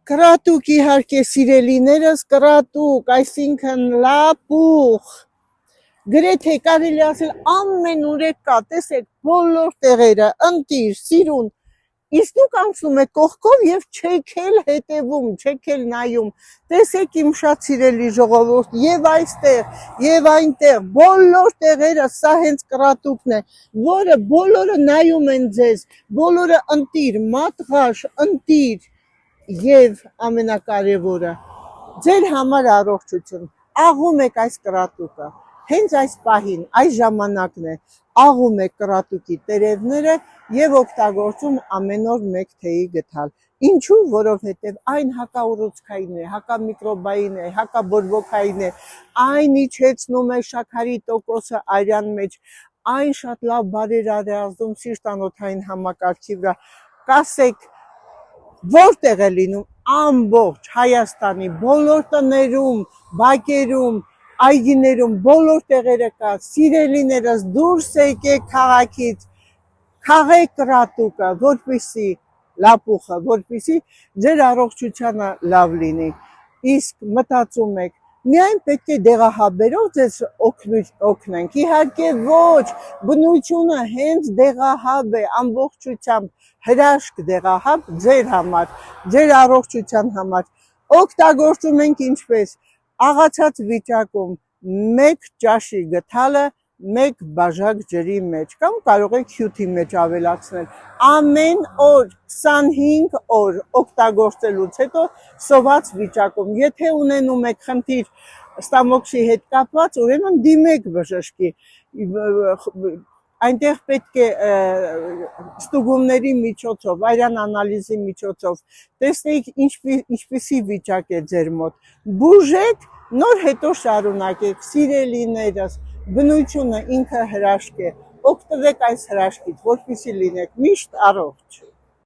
Կրատուկ իհարկե սիրելիներս, կրատուկ, այսինքն լապուխ, գրեթե կարելի ասել ամենուրեք կա, տեսեք բոլոր տեղերը, ընտիր, սիրուն, իսկ դուք անցնում եք կողքով և չեք էլ հետևում, չեք էլ նայում, տեսեք իմ շատ սիրելի ժողովուրդ, և այստեղ, և այնտեղ, բոլոր տեղերը սա հենց կրատուկն է, որը բոլորը նայում են ձեզ, բոլորը ընտիր, մատղաշ, ընտիր, և ամենակարևորը, ձեր համար առողջություն, աղում եք այս կրատուկը, հենց այս պահին, այս ժամանակն է, աղում եք կրատուկի տերևները և օգտագործում ամեն օր մեկ թեյի գթալ, ինչու, որովհետև այն հակաուռուցքային է, հակամիկրոբային է, հակաբորբոքային է, այն իջեցնում է շաքարի տոկոսը արյան մեջ, այն շատ լավ բարեր է ազդում սիրտ-անոթային համակարգի վրա, կասեք, որտեղ է լինում ամբողջ Հայաստանի բոլոր տներում, բակերում, այգիներում, բոլոր տեղերը կա, սիրելիներս դուրս եկեք քաղաքից, քաղեք կրատուկը, որպեսզի լապուխը, որպեսզի ձեր առողջությանը լավ լինի, իսկ մտածում եք, միայն պետք է դեղահաբերով ձեզ օգնենք, իհարկե ոչ, բնությունը հենց դեղահաբ է, ամբողջությամբ հրաշք դեղահաբ ձեր համար, ձեր առողջության համար, օգտագործում ենք ինչպես, աղացած վիճակում մեկ ճաշի գթալը մեկ բաժակ ջրի մեջ, կամ կարող եք հյութի մեջ ավելացնել, ամեն օր 25 օր օգտագործելուց հետո սոված վիճակում, եթե ունենում եք խնդիր ստամոքսի հետ կապված, ուրեմն դիմեք բժշկի, այնտեղ պետք է ստուգումների միջոցով, արյան անալիզի միջոցով, տեսնեիք ինչպիսի վիճակ է ձեր մոտ, բուժեք, նոր հետո շարունակեք, սիրելիներս, բնությունը ինքը հրաշք է, օգտվեք այս հրաշքից, որպեսզի լինեք միշտ առողջ։